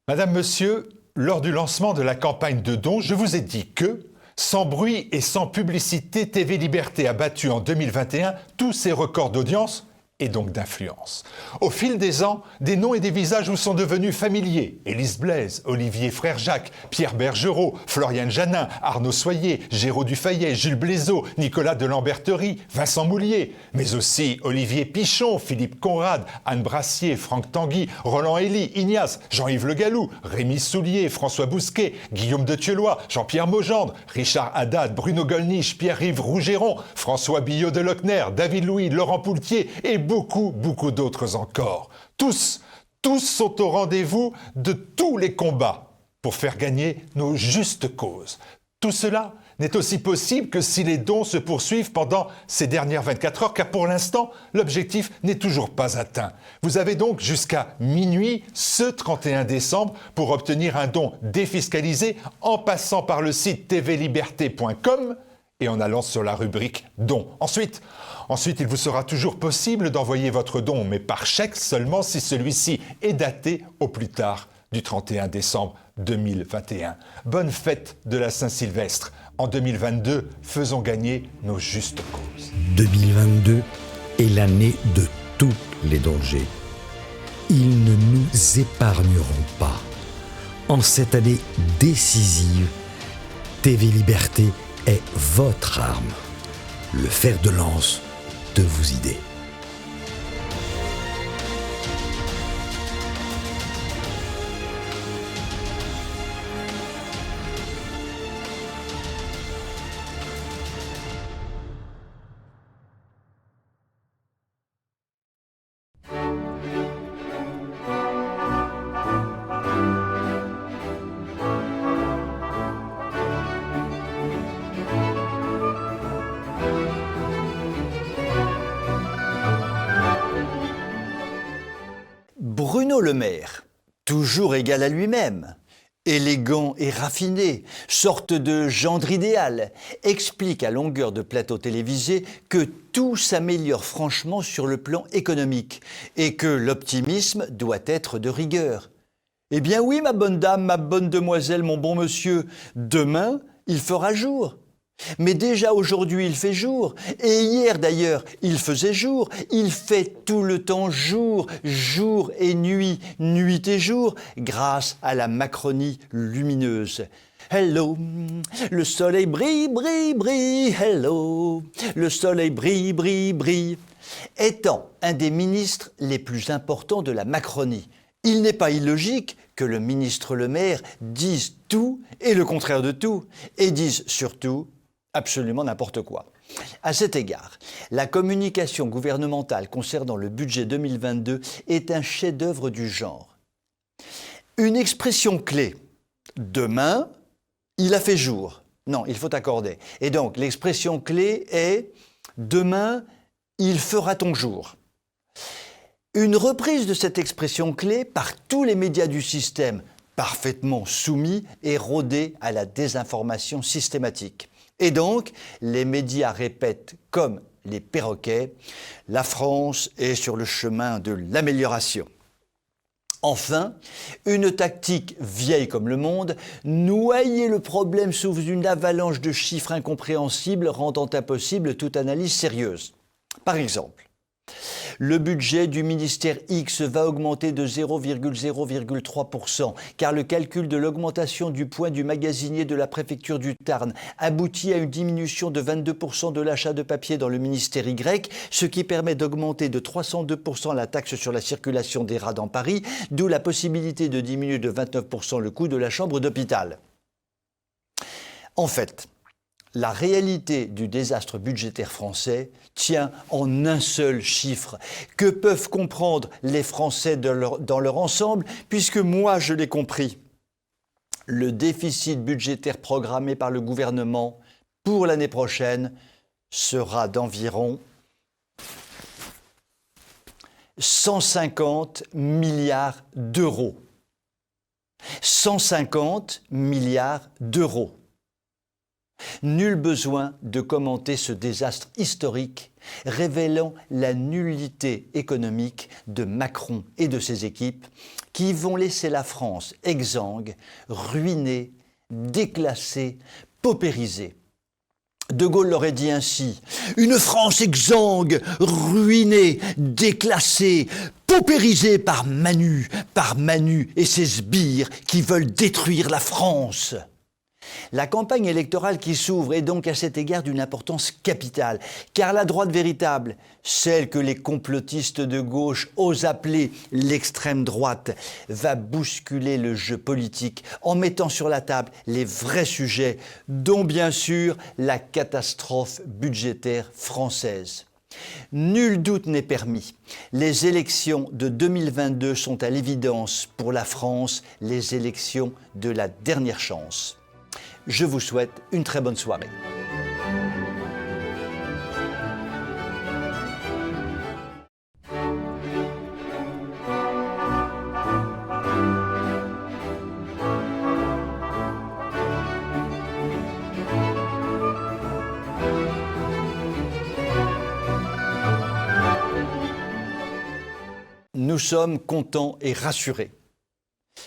Madame, Monsieur, lors du lancement de la campagne de dons, je vous ai dit que, sans bruit et sans publicité, TV Liberté a battu en 2021 tous ses records d'audience et donc d'influence. Au fil des ans, des noms et des visages vous sont devenus familiers. Élise Blaise, Olivier Frère-Jacques, Pierre Bergerot, Floriane Janin, Arnaud Soyer, Géraud Dufayet, Jules Blaiseau, Nicolas de Lamberterie, Vincent Moulier, mais aussi Olivier Pichon, Philippe Conrad, Anne Brassier, Franck Tanguy, Roland Elie, Ignace, Jean-Yves Le Gallou, Rémi Soulier, François Bousquet, Guillaume de Thieulois, Jean-Pierre Maugendre, Richard Haddad, Bruno Gollnisch, Pierre-Yves Rougeron, François Billot de Lochner, David Louis, Laurent Poultier et beaucoup d'autres encore. Tous sont au rendez-vous de tous les combats pour faire gagner nos justes causes. Tout cela n'est aussi possible que si les dons se poursuivent pendant ces dernières 24 heures, car pour l'instant, l'objectif n'est toujours pas atteint. Vous avez donc jusqu'à minuit ce 31 décembre pour obtenir un don défiscalisé en passant par le site tvliberté.com et en allant sur la rubrique « Dons ». Ensuite, il vous sera toujours possible d'envoyer votre don, mais par chèque seulement si celui-ci est daté au plus tard du 31 décembre 2021. Bonne fête de la Saint-Sylvestre. En 2022, faisons gagner nos justes causes. 2022 est l'année de tous les dangers. Ils ne nous épargneront pas. En cette année décisive, TV Liberté est votre arme, le fer de lance de vos idées. Bruno Le Maire, toujours égal à lui-même, élégant et raffiné, sorte de gendre idéal, explique à longueur de plateau télévisé que tout s'améliore franchement sur le plan économique et que l'optimisme doit être de rigueur. Eh bien oui, ma bonne dame, ma bonne demoiselle, mon bon monsieur, demain, il fera jour. Mais déjà aujourd'hui il fait jour, et hier d'ailleurs il faisait jour, il fait tout le temps jour, jour et nuit, nuit et jour, grâce à la Macronie lumineuse. Hello, le soleil brille, brille, brille, hello, le soleil brille, brille, brille. Étant un des ministres les plus importants de la Macronie, il n'est pas illogique que le ministre Le Maire dise tout et le contraire de tout, et dise surtout absolument n'importe quoi. À cet égard, la communication gouvernementale concernant le budget 2022 est un chef-d'œuvre du genre. Une expression clé, demain, il a fait jour. Non, il faut accorder. Et donc, l'expression clé est demain, il fera ton jour. Une reprise de cette expression clé par tous les médias du système, parfaitement soumis et rodés à la désinformation systématique. Et donc, les médias répètent comme les perroquets, la France est sur le chemin de l'amélioration. Enfin, une tactique vieille comme le monde, noyer le problème sous une avalanche de chiffres incompréhensibles rendant impossible toute analyse sérieuse. Par exemple, le budget du ministère X va augmenter de 0,03% car le calcul de l'augmentation du point du magasinier de la préfecture du Tarn aboutit à une diminution de 22% de l'achat de papier dans le ministère Y, ce qui permet d'augmenter de 302% la taxe sur la circulation des rats dans Paris, d'où la possibilité de diminuer de 29% le coût de la chambre d'hôpital. En fait, la réalité du désastre budgétaire français tient en un seul chiffre que peuvent comprendre les Français dans leur ensemble, puisque moi je l'ai compris. Le déficit budgétaire programmé par le gouvernement pour l'année prochaine sera d'environ 150 milliards d'euros. 150 milliards d'euros. Nul besoin de commenter ce désastre historique révélant la nullité économique de Macron et de ses équipes qui vont laisser la France exsangue, ruinée, déclassée, paupérisée. De Gaulle l'aurait dit ainsi, « Une France exsangue, ruinée, déclassée, paupérisée par Manu et ses sbires qui veulent détruire la France ». La campagne électorale qui s'ouvre est donc à cet égard d'une importance capitale, car la droite véritable, celle que les complotistes de gauche osent appeler l'extrême droite, va bousculer le jeu politique en mettant sur la table les vrais sujets, dont bien sûr la catastrophe budgétaire française. Nul doute n'est permis. Les élections de 2022 sont à l'évidence pour la France les élections de la dernière chance. Je vous souhaite une très bonne soirée. Nous sommes contents et rassurés.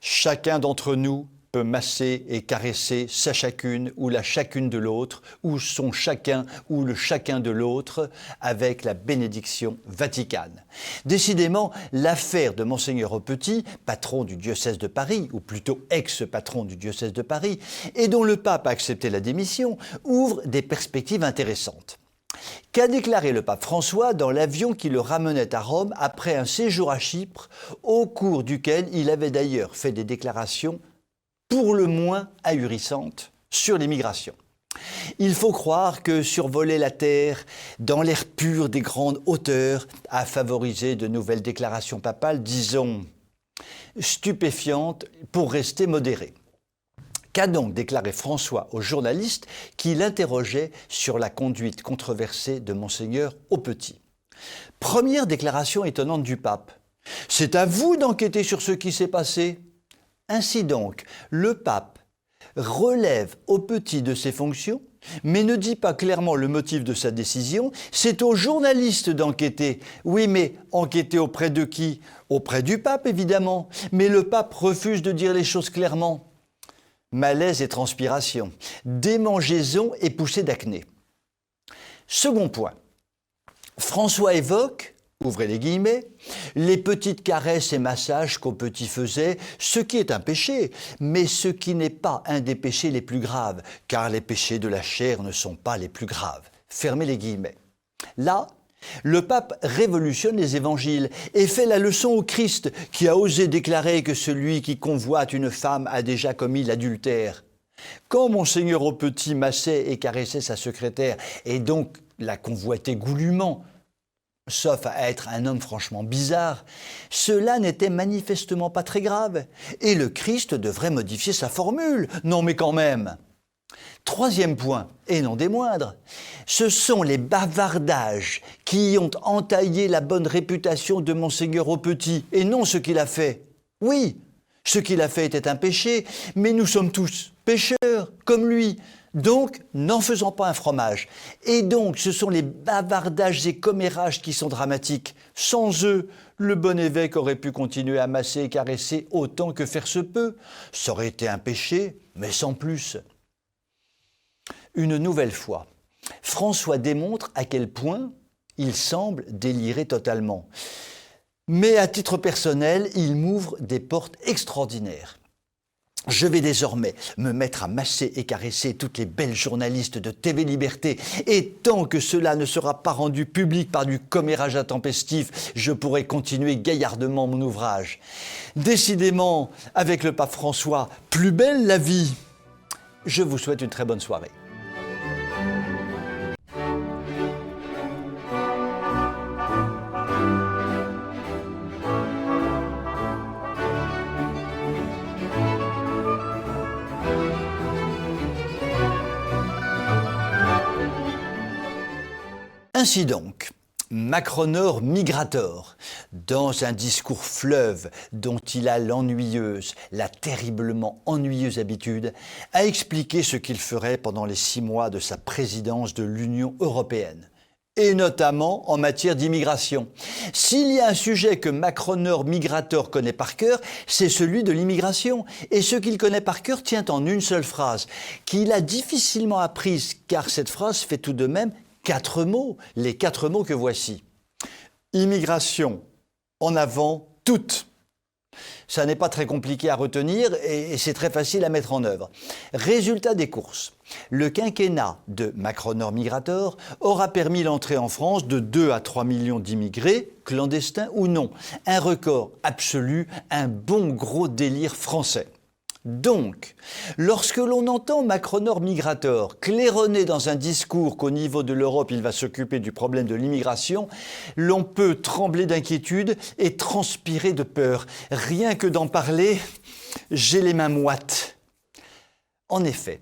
Chacun d'entre nous peut masser et caresser sa chacune ou la chacune de l'autre, ou son chacun ou le chacun de l'autre, avec la bénédiction vaticane. Décidément, l'affaire de Monseigneur Aupetit, patron du diocèse de Paris, ou plutôt ex-patron du diocèse de Paris, et dont le pape a accepté la démission, ouvre des perspectives intéressantes. Qu'a déclaré le pape François dans l'avion qui le ramenait à Rome après un séjour à Chypre, au cours duquel il avait d'ailleurs fait des déclarations pour le moins ahurissante sur l'immigration. Il faut croire que survoler la terre dans l'air pur des grandes hauteurs a favorisé de nouvelles déclarations papales, disons, stupéfiantes pour rester modérées. Qu'a donc déclaré François aux journalistes qui l'interrogeaient sur la conduite controversée de Monseigneur Aupetit? Première déclaration étonnante du pape. « C'est à vous d'enquêter sur ce qui s'est passé ». Ainsi donc, le pape relève Aupetit de ses fonctions, mais ne dit pas clairement le motif de sa décision. C'est aux journalistes d'enquêter. Oui, mais enquêter auprès de qui? Auprès du pape, évidemment. Mais le pape refuse de dire les choses clairement. Malaise et transpiration, démangeaison et poussée d'acné. Second point, François évoque, ouvrez les guillemets, les petites caresses et massages qu'Aupetit faisait, ce qui est un péché, mais ce qui n'est pas un des péchés les plus graves, car les péchés de la chair ne sont pas les plus graves. Fermez les guillemets. Là, le pape révolutionne les évangiles et fait la leçon au Christ qui a osé déclarer que celui qui convoite une femme a déjà commis l'adultère. Quand Monseigneur Aupetit massait et caressait sa secrétaire et donc la convoitait goulûment, sauf à être un homme franchement bizarre, cela n'était manifestement pas très grave. Et le Christ devrait modifier sa formule. Non mais quand même. Troisième point, et non des moindres, ce sont les bavardages qui ont entaillé la bonne réputation de Monseigneur Aupetit, et non ce qu'il a fait. Oui, ce qu'il a fait était un péché, mais nous sommes tous pécheurs, comme lui. Donc, n'en faisons pas un fromage. Et donc, ce sont les bavardages et commérages qui sont dramatiques. Sans eux, le bon évêque aurait pu continuer à masser et caresser autant que faire se peut. Ça aurait été un péché, mais sans plus. Une nouvelle fois, François démontre à quel point il semble délirer totalement. Mais à titre personnel, il m'ouvre des portes extraordinaires. Je vais désormais me mettre à masser et caresser toutes les belles journalistes de TV Liberté et tant que cela ne sera pas rendu public par du commérage intempestif, je pourrai continuer gaillardement mon ouvrage. Décidément, avec le pape François, plus belle la vie. Je vous souhaite une très bonne soirée. Ainsi donc, Macronor Migrator, dans un discours fleuve dont il a la terriblement ennuyeuse habitude, a expliqué ce qu'il ferait pendant les 6 mois de sa présidence de l'Union européenne. Et notamment en matière d'immigration. S'il y a un sujet que Macronor Migrator connaît par cœur, c'est celui de l'immigration. Et ce qu'il connaît par cœur tient en une seule phrase, qu'il a difficilement apprise, car cette phrase fait tout de même 4 mots, les 4 mots que voici. Immigration, en avant, toute. Ça n'est pas très compliqué à retenir et c'est très facile à mettre en œuvre. Résultat des courses. Le quinquennat de Macronor Migrator aura permis l'entrée en France de 2 à 3 millions d'immigrés, clandestins ou non. Un record absolu, un bon gros délire français. Donc, lorsque l'on entend Macronor Migrator claironner dans un discours qu'au niveau de l'Europe, il va s'occuper du problème de l'immigration, l'on peut trembler d'inquiétude et transpirer de peur. Rien que d'en parler, j'ai les mains moites. En effet,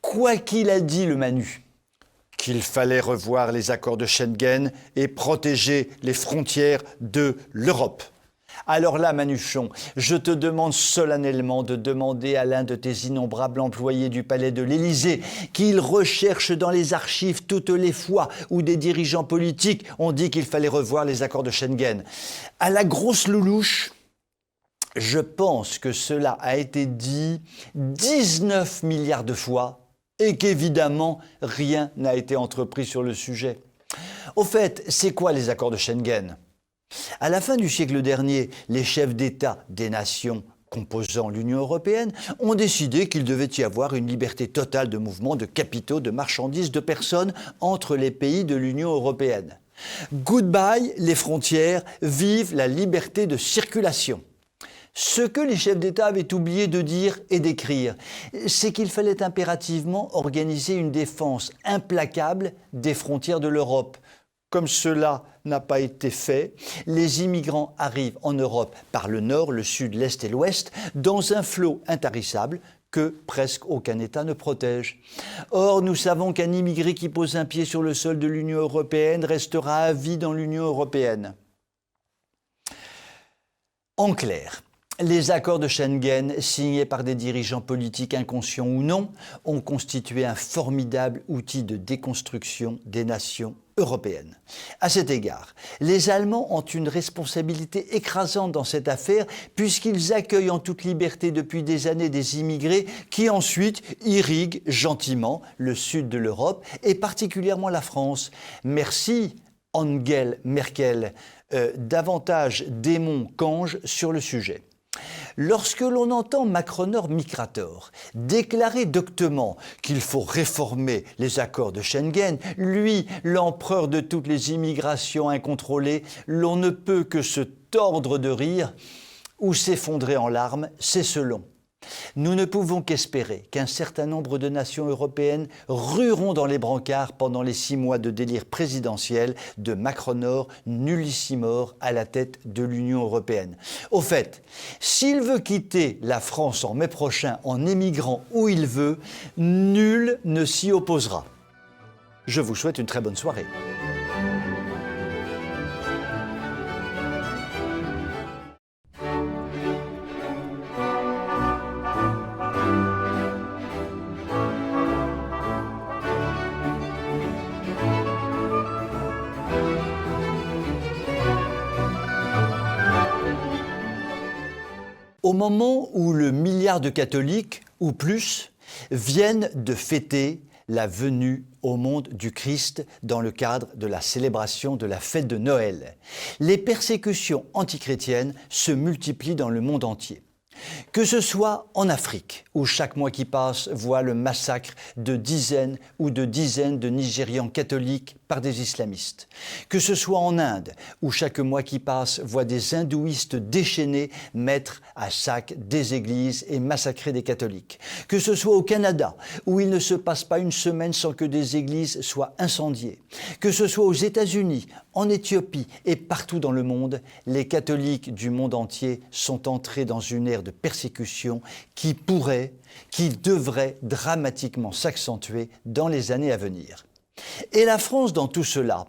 quoi qu'il a dit le Manu, qu'il fallait revoir les accords de Schengen et protéger les frontières de l'Europe. Alors là, Manuchon, je te demande solennellement de demander à l'un de tes innombrables employés du palais de l'Élysée qu'il recherche dans les archives toutes les fois où des dirigeants politiques ont dit qu'il fallait revoir les accords de Schengen. À la grosse loulouche, je pense que cela a été dit 19 milliards de fois et qu'évidemment, rien n'a été entrepris sur le sujet. Au fait, c'est quoi les accords de Schengen ? À la fin du siècle dernier, les chefs d'État des nations composant l'Union européenne ont décidé qu'il devait y avoir une liberté totale de mouvement de capitaux, de marchandises, de personnes entre les pays de l'Union européenne. Goodbye les frontières, vive la liberté de circulation. Ce que les chefs d'État avaient oublié de dire et d'écrire, c'est qu'il fallait impérativement organiser une défense implacable des frontières de l'Europe. Comme cela n'a pas été fait, les immigrants arrivent en Europe par le nord, le sud, l'est et l'ouest, dans un flot intarissable que presque aucun État ne protège. Or, nous savons qu'un immigré qui pose un pied sur le sol de l'Union européenne restera à vie dans l'Union européenne. En clair, les accords de Schengen, signés par des dirigeants politiques inconscients ou non, ont constitué un formidable outil de déconstruction des nations européennes. À cet égard, les Allemands ont une responsabilité écrasante dans cette affaire puisqu'ils accueillent en toute liberté depuis des années des immigrés qui ensuite irriguent gentiment le sud de l'Europe et particulièrement la France. Merci Angela Merkel, davantage démon qu'ange sur le sujet. Lorsque l'on entend Macronor Migrator déclarer doctement qu'il faut réformer les accords de Schengen, lui, l'empereur de toutes les immigrations incontrôlées, l'on ne peut que se tordre de rire ou s'effondrer en larmes, c'est selon. Nous ne pouvons qu'espérer qu'un certain nombre de nations européennes rueront dans les brancards pendant les 6 mois de délire présidentiel de Macronor Nullissimor à la tête de l'Union européenne. Au fait, s'il veut quitter la France en mai prochain en émigrant où il veut, nul ne s'y opposera. Je vous souhaite une très bonne soirée. Au moment où le milliard de catholiques, ou plus, viennent de fêter la venue au monde du Christ dans le cadre de la célébration de la fête de Noël, les persécutions antichrétiennes se multiplient dans le monde entier. Que ce soit en Afrique, où chaque mois qui passe voit le massacre de dizaines de Nigérians catholiques par des islamistes. Que ce soit en Inde, où chaque mois qui passe voit des hindouistes déchaînés mettre à sac des églises et massacrer des catholiques. Que ce soit au Canada, où il ne se passe pas une semaine sans que des églises soient incendiées. Que ce soit aux États-Unis, en Éthiopie et partout dans le monde, les catholiques du monde entier sont entrés dans une ère de persécution qui devrait dramatiquement s'accentuer dans les années à venir. Et la France dans tout cela,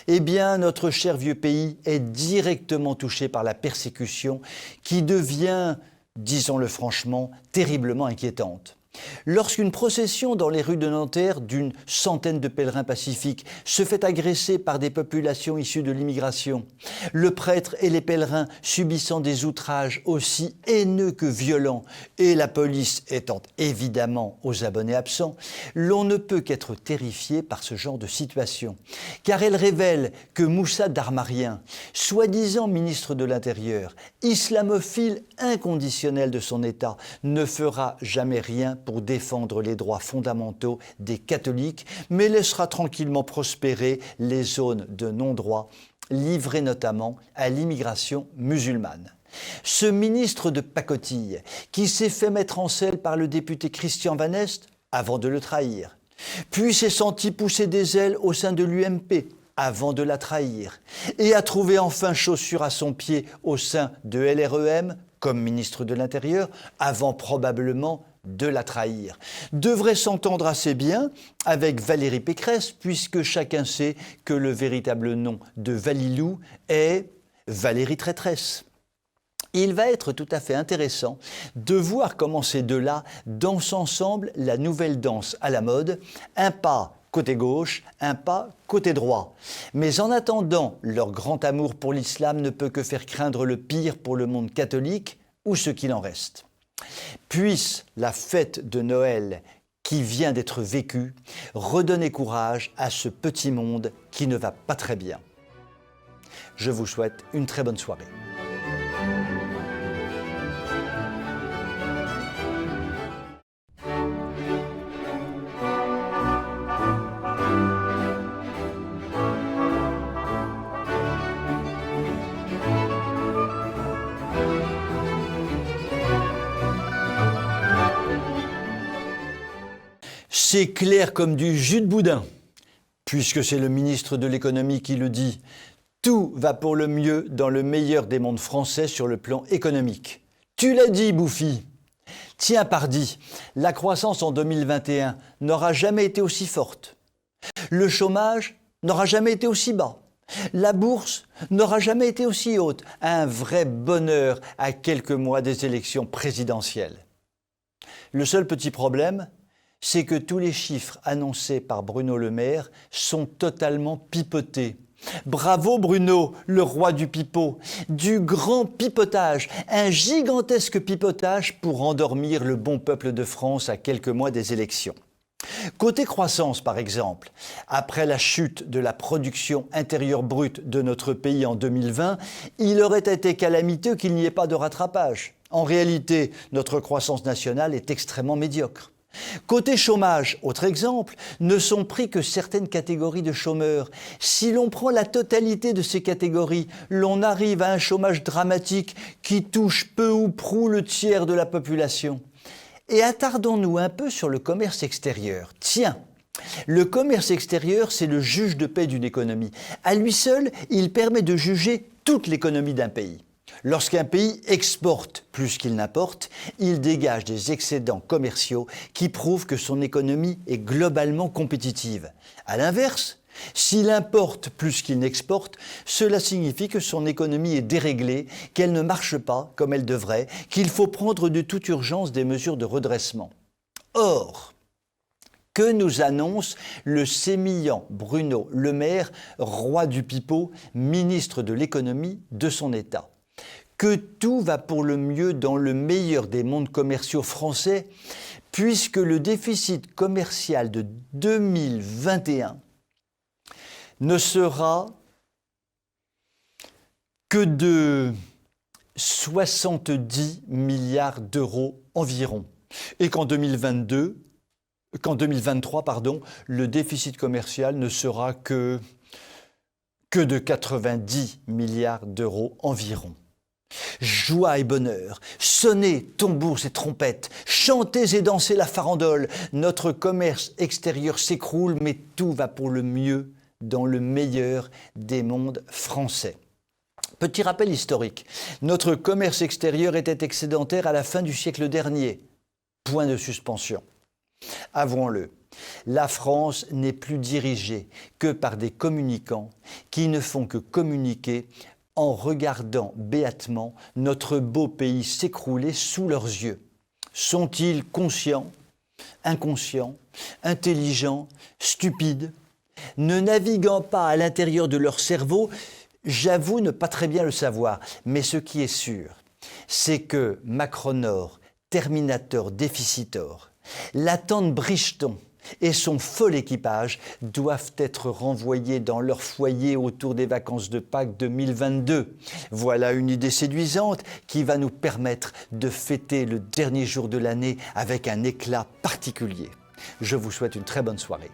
Eh bien, notre cher vieux pays est directement touché par la persécution qui devient, disons-le franchement, terriblement inquiétante. Lorsqu'une procession dans les rues de Nanterre d'une centaine de pèlerins pacifiques se fait agresser par des populations issues de l'immigration, le prêtre et les pèlerins subissant des outrages aussi haineux que violents et la police étant évidemment aux abonnés absents, l'on ne peut qu'être terrifié par ce genre de situation, car elle révèle que Moussa Darmarien, soi-disant ministre de l'Intérieur, islamophile inconditionnel de son État, ne fera jamais rien pour défendre les droits fondamentaux des catholiques, mais laissera tranquillement prospérer les zones de non-droit, livrées notamment à l'immigration musulmane. Ce ministre de pacotille, qui s'est fait mettre en selle par le député Christian Van Est, avant de le trahir, puis s'est senti pousser des ailes au sein de l'UMP, avant de la trahir, et a trouvé enfin chaussure à son pied au sein de LREM, comme ministre de l'Intérieur, avant probablement de la trahir, devrait s'entendre assez bien avec Valérie Pécresse, puisque chacun sait que le véritable nom de Valilou est Valérie Traîtresse. Il va être tout à fait intéressant de voir comment ces deux-là dansent ensemble la nouvelle danse à la mode, un pas côté gauche, un pas côté droit. Mais en attendant, leur grand amour pour l'islam ne peut que faire craindre le pire pour le monde catholique ou ce qu'il en reste. Puisse la fête de Noël qui vient d'être vécue redonner courage à ce petit monde qui ne va pas très bien. Je vous souhaite une très bonne soirée. C'est clair comme du jus de boudin, puisque c'est le ministre de l'économie qui le dit. Tout va pour le mieux dans le meilleur des mondes français sur le plan économique. Tu l'as dit, Bouffi. Tiens, pardi, la croissance en 2021 n'aura jamais été aussi forte. Le chômage n'aura jamais été aussi bas. La bourse n'aura jamais été aussi haute. Un vrai bonheur à quelques mois des élections présidentielles. Le seul petit problème, c'est que tous les chiffres annoncés par Bruno Le Maire sont totalement pipotés. Bravo Bruno, le roi du pipeau, du grand pipotage, un gigantesque pipotage pour endormir le bon peuple de France à quelques mois des élections. Côté croissance, par exemple, après la chute de la production intérieure brute de notre pays en 2020, il aurait été calamiteux qu'il n'y ait pas de rattrapage. En réalité, notre croissance nationale est extrêmement médiocre. Côté chômage, autre exemple, ne sont pris que certaines catégories de chômeurs. Si l'on prend la totalité de ces catégories, l'on arrive à un chômage dramatique qui touche peu ou prou le tiers de la population. Et attardons-nous un peu sur le commerce extérieur. Tiens, le commerce extérieur, c'est le juge de paix d'une économie. À lui seul, il permet de juger toute l'économie d'un pays. Lorsqu'un pays exporte plus qu'il n'importe, il dégage des excédents commerciaux qui prouvent que son économie est globalement compétitive. À l'inverse, s'il importe plus qu'il n'exporte, cela signifie que son économie est déréglée, qu'elle ne marche pas comme elle devrait, qu'il faut prendre de toute urgence des mesures de redressement. Or, que nous annonce le sémillant Bruno Le Maire, roi du pipeau, ministre de l'économie de son État? Que tout va pour le mieux dans le meilleur des mondes commerciaux français, puisque le déficit commercial de 2021 ne sera que de 70 milliards d'euros environ, et qu'en 2023, le déficit commercial ne sera que de 90 milliards d'euros environ. Joie et bonheur, sonnez tambours et trompettes, chantez et dansez la farandole. Notre commerce extérieur s'écroule, mais tout va pour le mieux dans le meilleur des mondes français. Petit rappel historique, notre commerce extérieur était excédentaire à la fin du siècle dernier. Point de suspension. Avouons-le. La France n'est plus dirigée que par des communicants qui ne font que communiquer en regardant béatement notre beau pays s'écrouler sous leurs yeux. Sont-ils conscients, inconscients, intelligents, stupides? Ne naviguant pas à l'intérieur de leur cerveau, j'avoue ne pas très bien le savoir, mais ce qui est sûr, c'est que Macronor, Terminator Deficitor, la tante Bricheton et son fol équipage doivent être renvoyés dans leur foyer autour des vacances de Pâques 2022. Voilà une idée séduisante qui va nous permettre de fêter le dernier jour de l'année avec un éclat particulier. Je vous souhaite une très bonne soirée.